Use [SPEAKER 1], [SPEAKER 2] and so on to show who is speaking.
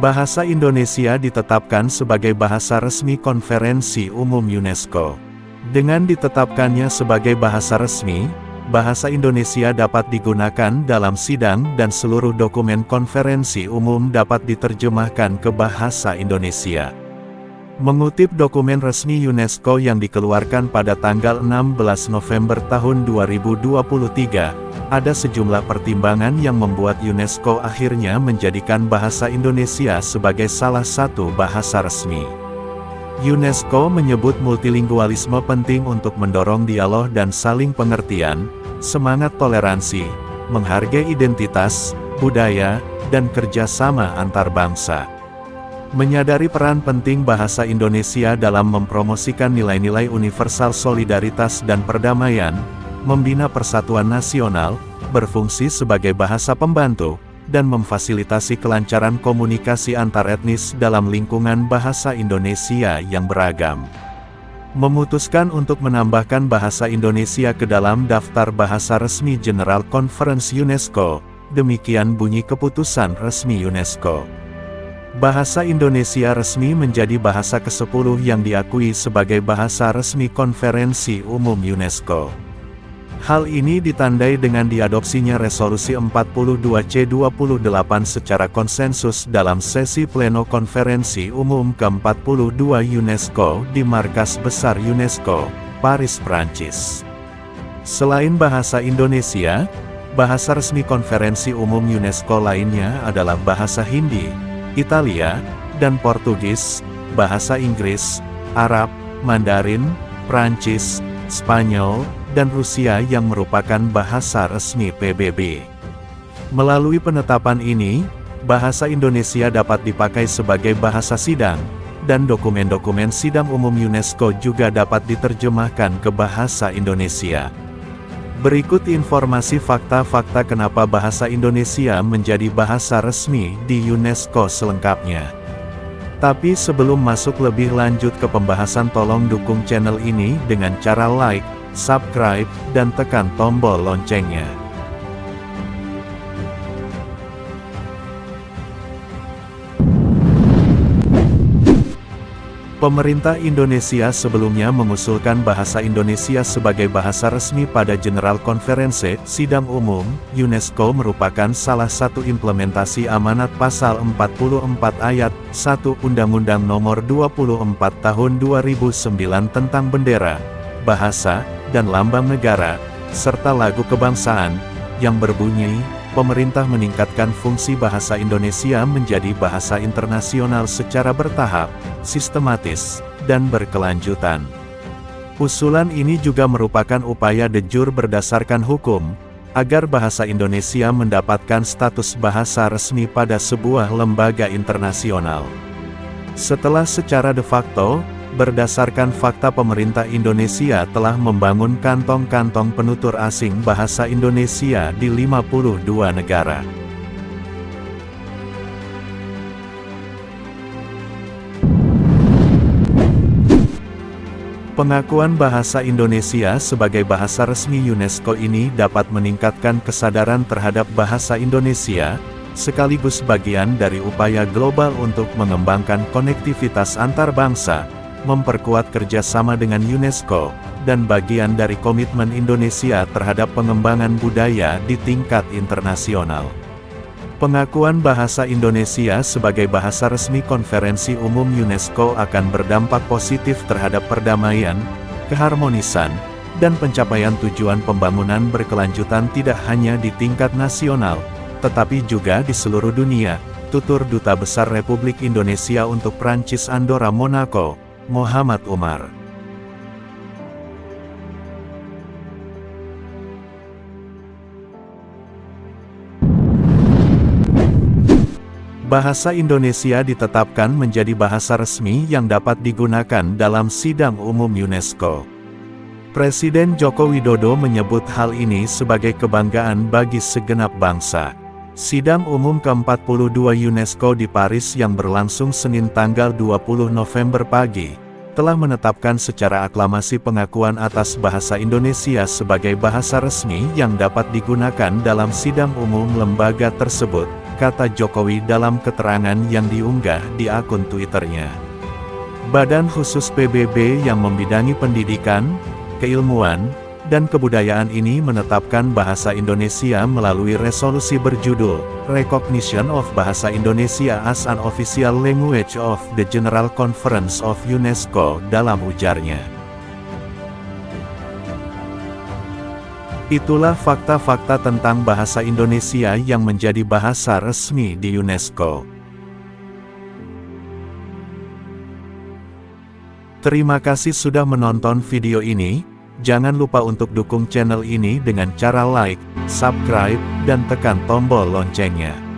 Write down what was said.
[SPEAKER 1] Bahasa Indonesia ditetapkan sebagai bahasa resmi Konferensi Umum UNESCO. Dengan ditetapkannya sebagai bahasa resmi, bahasa Indonesia dapat digunakan dalam sidang dan seluruh dokumen konferensi umum dapat diterjemahkan ke bahasa Indonesia. Mengutip dokumen resmi UNESCO yang dikeluarkan pada tanggal 16 November tahun 2023, ada sejumlah pertimbangan yang membuat UNESCO akhirnya menjadikan bahasa Indonesia sebagai salah satu bahasa resmi. UNESCO menyebut multilingualisme penting untuk mendorong dialog dan saling pengertian, semangat toleransi, menghargai identitas, budaya, dan kerjasama antar bangsa. Menyadari peran penting bahasa Indonesia dalam mempromosikan nilai-nilai universal solidaritas dan perdamaian, membina persatuan nasional, berfungsi sebagai bahasa pembantu, dan memfasilitasi kelancaran komunikasi antar etnis dalam lingkungan bahasa Indonesia yang beragam. Memutuskan untuk menambahkan bahasa Indonesia ke dalam daftar bahasa resmi General Conference UNESCO, demikian bunyi keputusan resmi UNESCO. Bahasa Indonesia resmi menjadi bahasa ke-10 yang diakui sebagai bahasa resmi Konferensi Umum UNESCO. Hal ini ditandai dengan diadopsinya Resolusi 42C28 secara konsensus dalam sesi pleno Konferensi Umum ke-42 UNESCO di Markas Besar UNESCO, Paris, Prancis. Selain bahasa Indonesia, bahasa resmi Konferensi Umum UNESCO lainnya adalah bahasa Hindi, Italia, dan Portugis, bahasa Inggris, Arab, Mandarin, Prancis, Spanyol, dan Rusia yang merupakan bahasa resmi PBB. Melalui penetapan ini, bahasa Indonesia dapat dipakai sebagai bahasa sidang, dan dokumen-dokumen sidang umum UNESCO juga dapat diterjemahkan ke bahasa Indonesia. Berikut informasi fakta-fakta kenapa bahasa Indonesia menjadi bahasa resmi di UNESCO selengkapnya. Tapi sebelum masuk lebih lanjut ke pembahasan, tolong dukung channel ini dengan cara like, subscribe, dan tekan tombol loncengnya. Pemerintah Indonesia sebelumnya mengusulkan bahasa Indonesia sebagai bahasa resmi pada General Conference Sidang Umum UNESCO merupakan salah satu implementasi amanat pasal 44 ayat 1 Undang-Undang Nomor 24 Tahun 2009 tentang bendera, bahasa, dan lambang negara, serta lagu kebangsaan, yang berbunyi, pemerintah meningkatkan fungsi bahasa Indonesia menjadi bahasa internasional secara bertahap, sistematis, dan berkelanjutan. Usulan ini juga merupakan upaya de jure berdasarkan hukum, agar bahasa Indonesia mendapatkan status bahasa resmi pada sebuah lembaga internasional. Setelah secara de facto, berdasarkan fakta pemerintah Indonesia telah membangun kantong-kantong penutur asing bahasa Indonesia di 52 negara. Pengakuan bahasa Indonesia sebagai bahasa resmi UNESCO ini dapat meningkatkan kesadaran terhadap bahasa Indonesia, sekaligus bagian dari upaya global untuk mengembangkan konektivitas antar bangsa, memperkuat kerjasama dengan UNESCO, dan bagian dari komitmen Indonesia terhadap pengembangan budaya di tingkat internasional. Pengakuan bahasa Indonesia sebagai bahasa resmi Konferensi Umum UNESCO akan berdampak positif terhadap perdamaian, keharmonisan, dan pencapaian tujuan pembangunan berkelanjutan tidak hanya di tingkat nasional, tetapi juga di seluruh dunia, tutur Duta Besar Republik Indonesia untuk Prancis Andorra Monaco, Muhammad Umar. Bahasa Indonesia ditetapkan menjadi bahasa resmi yang dapat digunakan dalam sidang umum UNESCO. Presiden Joko Widodo menyebut hal ini sebagai kebanggaan bagi segenap bangsa. Sidang umum ke-42 UNESCO di Paris yang berlangsung Senin tanggal 20 November pagi, telah menetapkan secara aklamasi pengakuan atas bahasa Indonesia sebagai bahasa resmi yang dapat digunakan dalam sidang umum lembaga tersebut, kata Jokowi dalam keterangan yang diunggah di akun Twitternya. Badan khusus PBB yang membidangi pendidikan, keilmuan, dan kebudayaan ini menetapkan bahasa Indonesia melalui resolusi berjudul Recognition of Bahasa Indonesia as an Official Language of the General Conference of UNESCO dalam ujarnya. Itulah fakta-fakta tentang bahasa Indonesia yang menjadi bahasa resmi di UNESCO. Terima kasih sudah menonton video ini. Jangan lupa untuk dukung channel ini dengan cara like, subscribe, dan tekan tombol loncengnya.